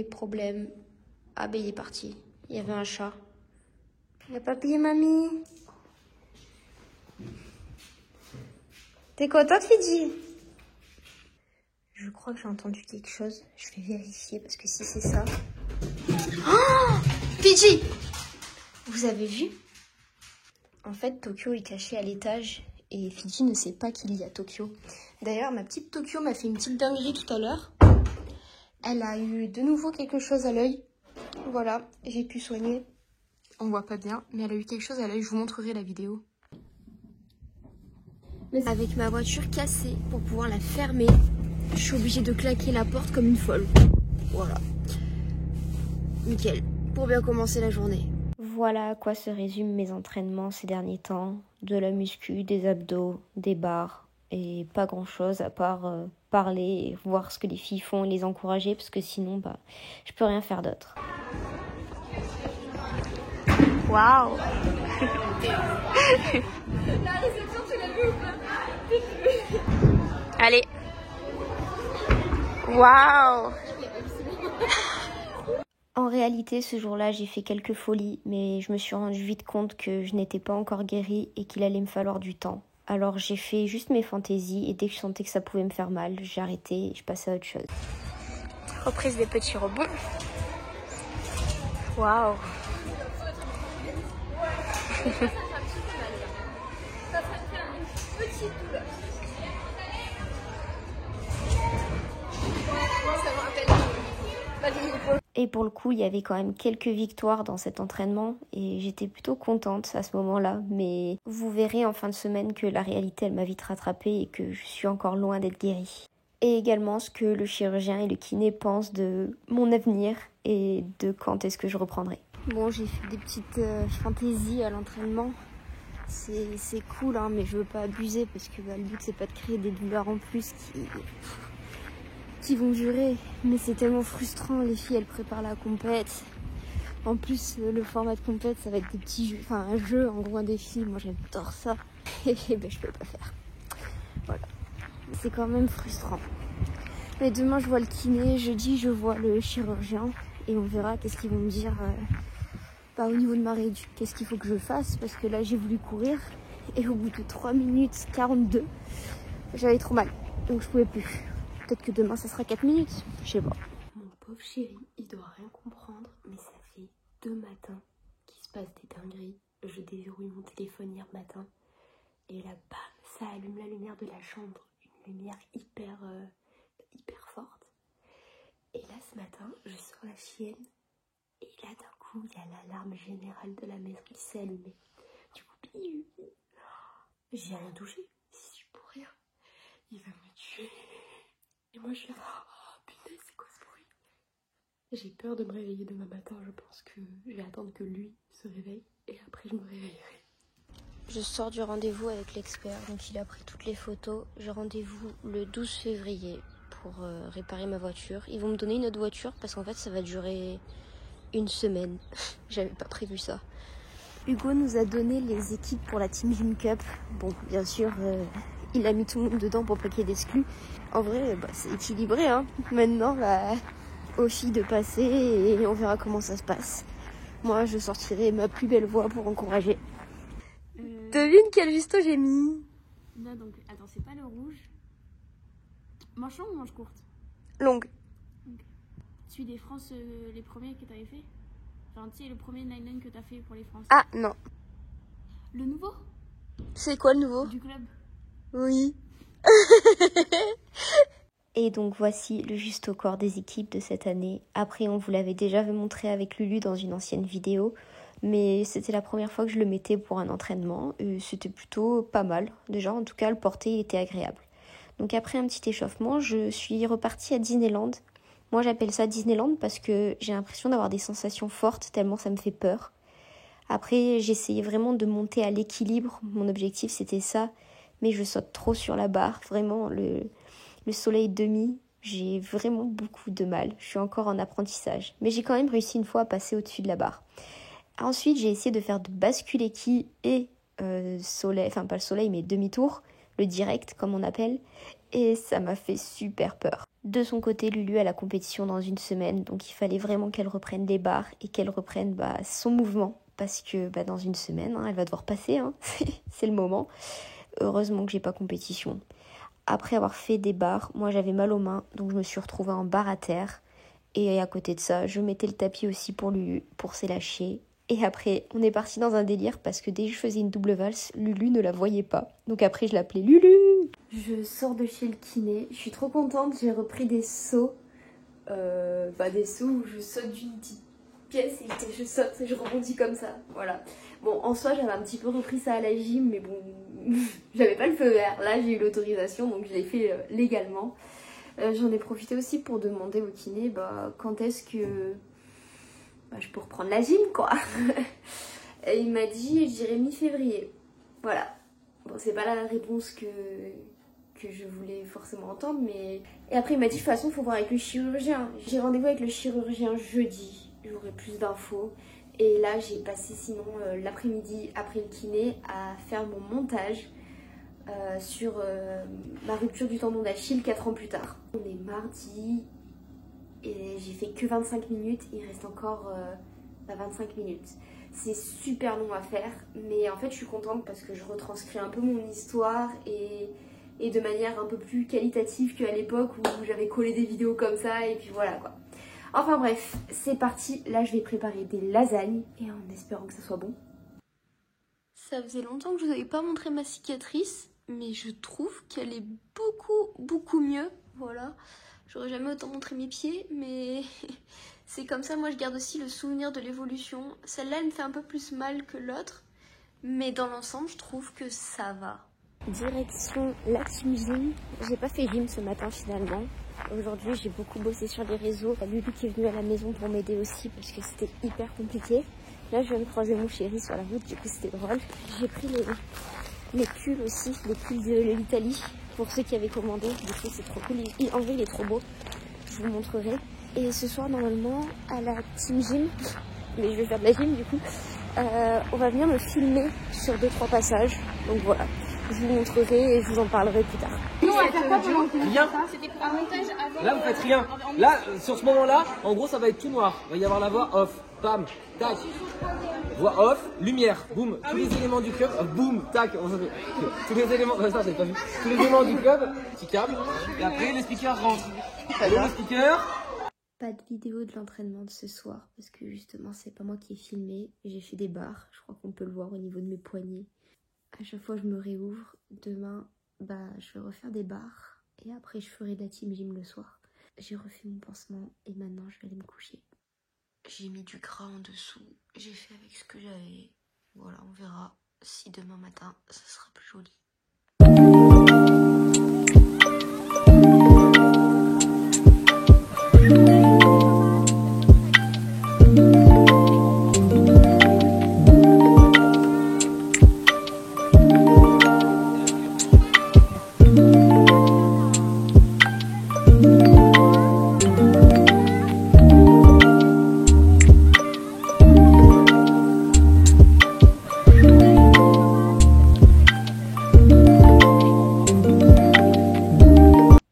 des problèmes. Ah ben il est parti. Il y avait un chat. Il a papy et mamie. T'es contente, Fidji? Je crois que j'ai entendu quelque chose. Je vais vérifier parce que si c'est ça... Oh, Fidji! Vous avez vu? En fait, Tokyo est caché à l'étage et Fidji ne sait pas qu'il y a Tokyo. D'ailleurs, ma petite Tokyo m'a fait une petite dinguerie tout à l'heure. Elle a eu de nouveau quelque chose à l'œil. Voilà, j'ai pu soigner. On voit pas bien, mais elle a eu quelque chose à l'œil. Je vous montrerai la vidéo. Avec ma voiture cassée, pour pouvoir la fermer, je suis obligée de claquer la porte comme une folle. Voilà. Nickel. Pour bien commencer la journée. Voilà à quoi se résument mes entraînements ces derniers temps. De la muscu, des abdos, des barres et pas grand chose à part parler et voir ce que les filles font et les encourager parce que sinon bah je peux rien faire d'autre. Waouh. Allez. Waouh. En réalité, ce jour-là, j'ai fait quelques folies, mais je me suis rendu vite compte que je n'étais pas encore guérie et qu'il allait me falloir du temps. Alors j'ai fait juste mes fantaisies et dès que je sentais que ça pouvait me faire mal, j'ai arrêté et je passais à autre chose. Reprise des petits rebonds. Waouh. Et pour le coup, il y avait quand même quelques victoires dans cet entraînement et j'étais plutôt contente à ce moment-là. Mais vous verrez en fin de semaine que la réalité, elle m'a vite rattrapée et que je suis encore loin d'être guérie. Et également ce que le chirurgien et le kiné pensent de mon avenir et de quand est-ce que je reprendrai. Bon, j'ai fait des petites fantaisies à l'entraînement. C'est cool, hein, mais je veux pas abuser parce que le but, c'est pas de créer des douleurs en plus qui vont durer, mais c'est tellement frustrant. Les filles, elles préparent la compète. En plus, le format de compète, ça va être des petits jeux, enfin un jeu, en gros un défi. Moi, j'adore ça. Et ben, je peux pas faire. Voilà. C'est quand même frustrant. Mais demain, je vois le kiné. Jeudi, je vois le chirurgien. Et on verra qu'est-ce qu'ils vont me dire au niveau de ma rééducation. Qu'est-ce qu'il faut que je fasse. Parce que là, j'ai voulu courir. Et au bout de 3 minutes 42, j'avais trop mal. Donc, je pouvais plus. Peut-être que demain ça sera 4 minutes, je sais pas. Mon pauvre chéri, il doit rien comprendre, mais ça fait 2 matins qu'il se passe des dingueries. Je déverrouille mon téléphone hier matin et là, bam, ça allume la lumière de la chambre. Une lumière hyper forte. Et là, ce matin, je sors la chienne et là, d'un coup, il y a l'alarme générale de la maison qui s'est allumée. Du coup, j'ai rien touché. Si je pour rien, il va me tuer. Et moi, je suis là, oh putain, c'est quoi ce bruit? J'ai peur de me réveiller demain matin. Je pense que je vais attendre que lui se réveille et après je me réveillerai. Je sors du rendez-vous avec l'expert, donc il a pris toutes les photos. J'ai rendez-vous le 12 février pour réparer ma voiture. Ils vont me donner une autre voiture parce qu'en fait, ça va durer une semaine. J'avais pas prévu ça. Hugo nous a donné les équipes pour la Team Gym Cup. Bon, bien sûr... il a mis tout le monde dedans pour pas qu'il y ait d'exclus. En vrai, c'est équilibré, hein. Maintenant, aux filles de passer et on verra comment ça se passe. Moi, je sortirai ma plus belle voix pour encourager. Devine quel justo j'ai mis. Là, donc, attends, c'est pas le rouge. Manche longue ou manche courte? Longue. Okay. Celui des France, les premiers que t'avais fait? Genre, tu sais, le premier 9-9 que t'as fait pour les France. Ah, non. Le nouveau? C'est quoi le nouveau? Du club. Oui. Et donc voici le juste au corps des équipes de cette année. Après, on vous l'avait déjà montré avec Lulu dans une ancienne vidéo, mais c'était la première fois que je le mettais pour un entraînement. Et c'était plutôt pas mal. Déjà, en tout cas, le porter était agréable. Donc après un petit échauffement, je suis repartie à Disneyland. Moi, j'appelle ça Disneyland parce que j'ai l'impression d'avoir des sensations fortes tellement ça me fait peur. Après, j'essayais vraiment de monter à l'équilibre. Mon objectif, c'était ça. Mais je saute trop sur la barre. Vraiment, le soleil demi, j'ai vraiment beaucoup de mal. Je suis encore en apprentissage. Mais j'ai quand même réussi une fois à passer au-dessus de la barre. Ensuite, j'ai essayé de faire de bascule équille et soleil, enfin pas le soleil, mais demi-tour. le direct comme on appelle, et ça m'a fait super peur. De son côté, Lulu a la compétition dans une semaine, donc il fallait vraiment qu'elle reprenne les barres et qu'elle reprenne son mouvement, parce que dans une semaine, elle va devoir passer, c'est le moment. Heureusement que j'ai pas compétition. Après avoir fait des barres, moi j'avais mal aux mains, donc je me suis retrouvée en barre à terre. Et à côté de ça, je mettais le tapis aussi pour Lulu, pour s'élâcher. Et après, on est parti dans un délire parce que dès que je faisais une double valse, Lulu ne la voyait pas. Donc après, je l'appelais Lulu. Je sors de chez le kiné, je suis trop contente, j'ai repris des sauts. Des sauts où je saute d'une petite pièce et je saute et je rebondis comme ça, voilà. Bon, en soi, j'avais un petit peu repris ça à la gym, mais bon, j'avais pas le feu vert. Là, j'ai eu l'autorisation, donc je l'ai fait légalement. J'en ai profité aussi pour demander au kiné quand est-ce que je peux reprendre la gym, quoi. Et il m'a dit, je dirais mi-février. Voilà. Bon, c'est pas la réponse que je voulais forcément entendre, mais... Et après, il m'a dit, de toute façon, il faut voir avec le chirurgien. J'ai rendez-vous avec le chirurgien jeudi. J'aurai plus d'infos. Et là, j'ai passé sinon l'après-midi, après le kiné, à faire mon montage sur ma rupture du tendon d'Achille 4 ans plus tard. On est mardi et j'ai fait que 25 minutes, il reste encore 25 minutes. C'est super long à faire, mais en fait je suis contente parce que je retranscris un peu mon histoire et de manière un peu plus qualitative qu'à l'époque où j'avais collé des vidéos comme ça et puis voilà quoi. Enfin bref, c'est parti, là je vais préparer des lasagnes et en espérant que ça soit bon. Ça faisait longtemps que je vous avais pas montré ma cicatrice, mais je trouve qu'elle est beaucoup mieux, voilà. J'aurais jamais autant montré mes pieds, mais c'est comme ça, moi je garde aussi le souvenir de l'évolution. Celle-là, elle me fait un peu plus mal que l'autre, mais dans l'ensemble, je trouve que ça va. Direction la team gym. J'ai pas fait gym ce matin finalement. Aujourd'hui, j'ai beaucoup bossé sur les réseaux. Il y a Lulu qui est venue à la maison pour m'aider aussi parce que c'était hyper compliqué. Là, je viens de croiser mon chéri sur la route, du coup c'était drôle. J'ai pris les pulls aussi, les pulls de l'Italie. Pour ceux qui avaient commandé, du coup c'est trop cool, en vrai il est trop beau, je vous montrerai. Et ce soir normalement à la team gym, mais je vais faire de la gym du coup, on va venir me filmer sur 2-3 passages, donc voilà, je vous montrerai et je vous en parlerai plus tard. Non, elle fait pas pendant que Rien. C'était pour un montage avant. Là vous faites rien. Là sur ce moment là, en gros ça va être tout noir. Il va y avoir la voix off, bam, tac. Voix off, lumière, boum, tous les éléments du club, boum, tac, tous les éléments, ça j'ai pas vu, tous les éléments du club, petit câble, et après les speakers rentrent. Le speaker. Pas de vidéo de l'entraînement de ce soir parce que justement c'est pas moi qui ai filmé, j'ai fait des barres, je crois qu'on peut le voir au niveau de mes poignets. À chaque fois je me réouvre, demain je vais refaire des barres et après je ferai de la team gym le soir. J'ai refait mon pansement et maintenant je vais aller me coucher. J'ai mis du gras en dessous, j'ai fait avec ce que j'avais. Voilà, on verra si demain matin ça sera plus joli.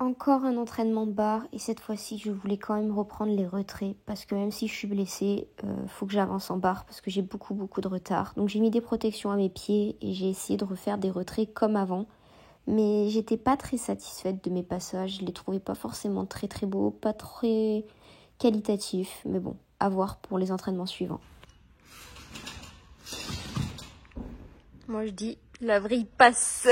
Encore un entraînement barre et cette fois-ci je voulais quand même reprendre les retraits parce que même si je suis blessée, faut que j'avance en barre parce que j'ai beaucoup de retard. Donc j'ai mis des protections à mes pieds et j'ai essayé de refaire des retraits comme avant. Mais j'étais pas très satisfaite de mes passages, je les trouvais pas forcément très beaux, pas très qualitatifs. Mais bon, à voir pour les entraînements suivants. Moi je dis, la vrille passe.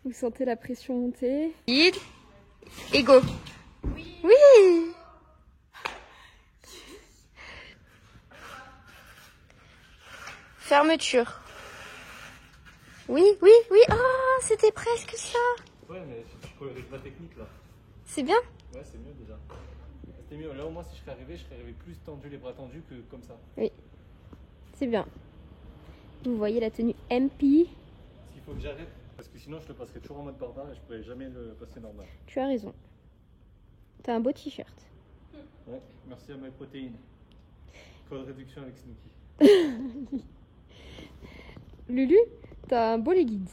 Vous sentez la pression monter. Et go. Oui. Fermeture. Oui. Oh, c'était presque ça. Ouais, mais tu peux avec ma technique là. C'est bien. Ouais, c'est mieux déjà. C'était mieux. Là au moins si je serais arrivé plus tendu, les bras tendus que comme ça. Oui. C'est bien. Vous voyez la tenue MP. Parce qu'il faut que j'arrête. Parce que sinon je le passerai toujours en mode barbare et je pourrais jamais le passer normal. Tu as raison. T'as un beau t-shirt. Ouais, merci à My Protein. Code réduction avec Snooki. Lulu, t'as un beau leggings.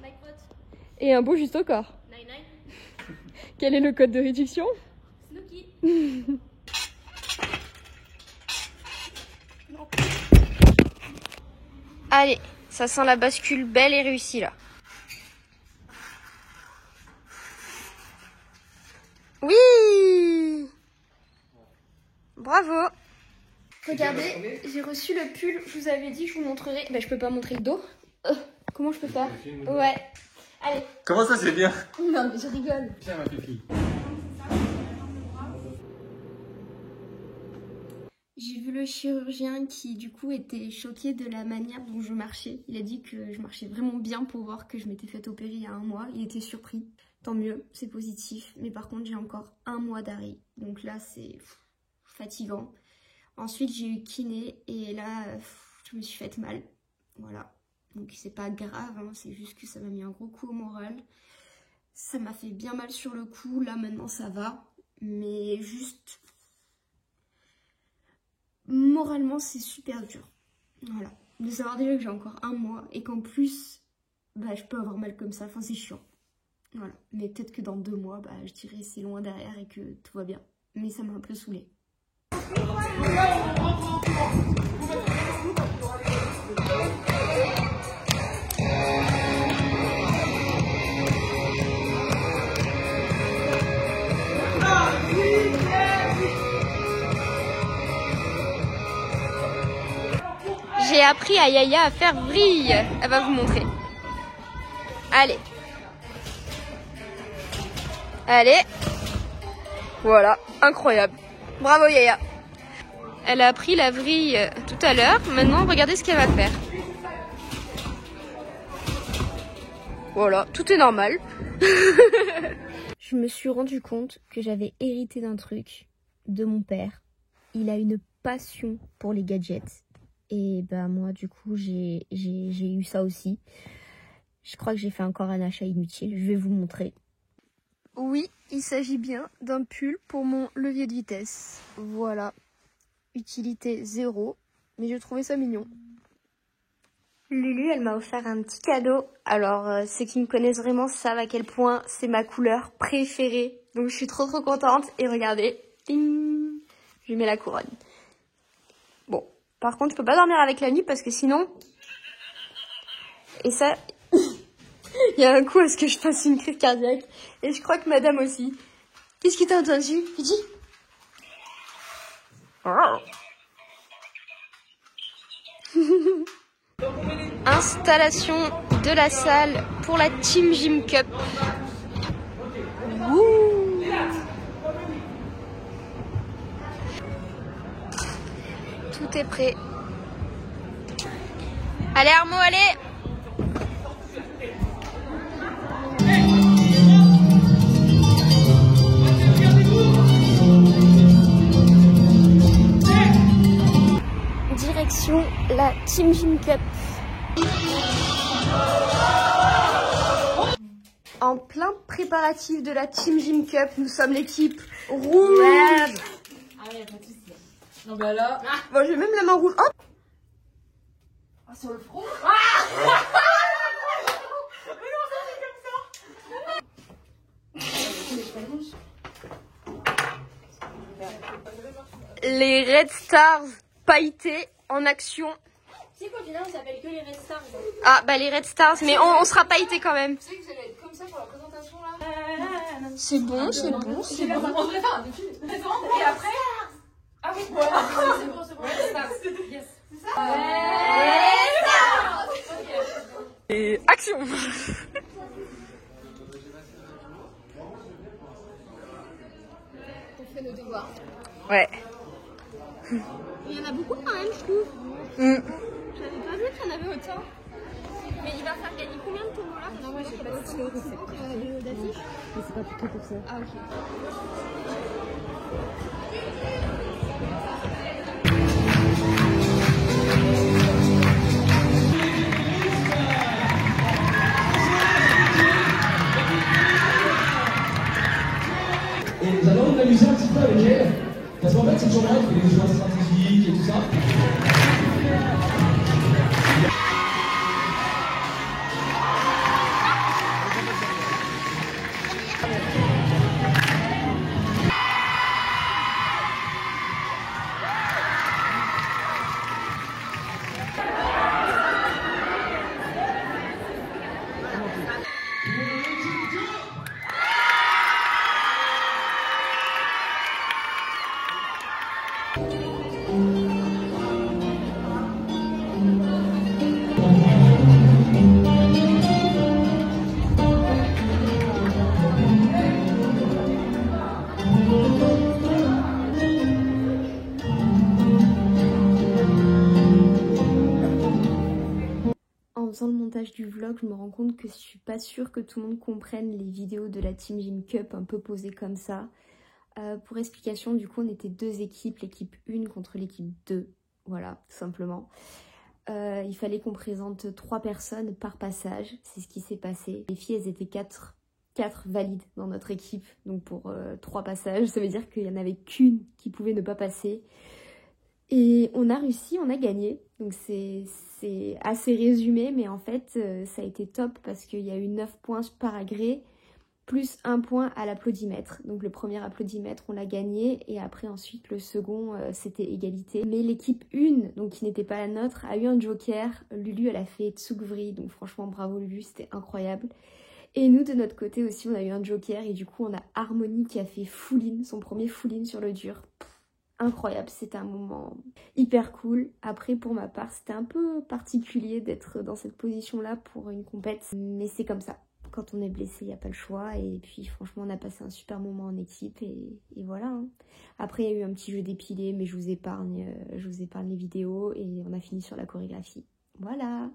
Mike Watt. Et un beau juste au corps. 99. Quel est le code de réduction? Snooki. Allez, ça sent la bascule belle et réussie là. Oui! Bravo! Regardez, j'ai reçu le pull, je vous avais dit que je vous montrerai. Bah je peux pas montrer le dos. Comment je peux faire? Ouais. Allez. Comment ça, c'est bien? Non mais je rigole. Tiens, ma fille. J'ai vu le chirurgien qui du coup était choqué de la manière dont je marchais. Il a dit que je marchais vraiment bien pour voir que je m'étais fait opérer il y a 1 mois. Il était surpris. Tant mieux, c'est positif. Mais par contre j'ai encore 1 mois d'arrêt. Donc là c'est fatigant. Ensuite j'ai eu kiné et là je me suis faite mal. Voilà. Donc c'est pas grave, hein, c'est juste que ça m'a mis un gros coup au moral. Ça m'a fait bien mal sur le coup. Là maintenant ça va. Mais juste... moralement c'est super dur, voilà, de savoir déjà que j'ai encore 1 mois et qu'en plus bah, je peux avoir mal comme ça, enfin c'est chiant, voilà, mais peut-être que dans 2 mois bah, je dirais c'est loin derrière et que tout va bien, mais ça m'a un peu saoulée. J'ai appris à Yaya à faire vrille. Elle va vous montrer. Allez. Allez. Voilà, incroyable. Bravo Yaya. Elle a appris la vrille tout à l'heure. Maintenant, regardez ce qu'elle va faire. Voilà, tout est normal. Je me suis rendu compte que j'avais hérité d'un truc de mon père. Il a une passion pour les gadgets. Et bah moi du coup j'ai eu ça aussi. Je crois que j'ai fait encore un achat inutile. Je vais vous montrer. Oui, il s'agit bien d'un pull pour mon levier de vitesse. Voilà. Utilité 0. Mais je trouvais ça mignon. Lulu, elle m'a offert un petit cadeau. Alors ceux qui me connaissent vraiment savent à quel point c'est ma couleur préférée. Donc je suis trop contente. Et regardez. Ding, je lui mets la couronne. Bon. Par contre, je peux pas dormir avec la nuit parce que sinon... Et ça... Il y a un coup à ce que je fasse une crise cardiaque. Et je crois que madame aussi. Qu'est-ce que t'as entendu? Tu dis Installation de la salle pour la Team Gym Cup. Wouh. Tout est prêt. Allez Armo, allez! Direction la Team Gym Cup. En plein préparatif de la Team Gym Cup, nous sommes l'équipe rouge. Merde. Ah ouais, pas de soucis. Non bah là... Bon, j'ai même la main rouge. Hop. Ah, sur le front. Les Red Stars pailletés en action. Tu sais quoi, finalement, ça s'appelle que les Red Stars. Ah bah les Red Stars, mais on sera pailletés quand même. Tu sais que vous allez être comme ça pour la présentation là? C'est bon, c'est bon, c'est bon. On devrait faire un défi. Et après... Ah oui, voilà. C'est bon, c'est bon. Yes. C'est ça? Et action. On fait nos devoirs. Ouais. Il y en a beaucoup quand même, je trouve. J'avais pas vu qu'il y en avait autant. Mais il va faire gagner combien de tournois là? Non, moi j'ai pas d'affiche. Mais c'est pas plutôt pour ça. Ah, ok. Et j'avais envie de m'amuser un petit peu avec elle, parce qu'en fait c'est toujours moi qui fais des choix stratégiques et tout ça. En faisant le montage du vlog, je me rends compte que je suis pas sûre que tout le monde comprenne les vidéos de la Team Gym Cup un peu posées comme ça. Pour explication, du coup, on était deux équipes, l'équipe 1 contre l'équipe 2. Voilà, tout simplement. Il fallait qu'on présente 3 personnes par passage, c'est ce qui s'est passé. Les filles, elles étaient 4 valides dans notre équipe, donc pour 3 passages, ça veut dire qu'il n'y en avait qu'une qui pouvait ne pas passer. Et on a réussi, on a gagné, donc c'est assez résumé, mais en fait ça a été top parce qu'il y a eu 9 points par agrès, plus 1 point à l'applaudimètre. Donc le premier applaudimètre on l'a gagné et après ensuite le second c'était égalité. Mais l'équipe 1, donc qui n'était pas la nôtre, a eu un joker. Lulu elle a fait Tsugvri, donc franchement bravo Lulu, c'était incroyable. Et nous de notre côté aussi on a eu un joker et du coup on a Harmonie qui a fait full-in, son premier full-in sur le dur. Incroyable, c'était un moment hyper cool. Après pour ma part c'était un peu particulier d'être dans cette position là pour une compète, mais c'est comme ça. Quand on est blessé, il n'y a pas le choix. Et puis franchement, on a passé un super moment en équipe. Et voilà. Hein. Après, il y a eu un petit jeu d'épilé, mais je vous épargne les vidéos. Et on a fini sur la chorégraphie. Voilà.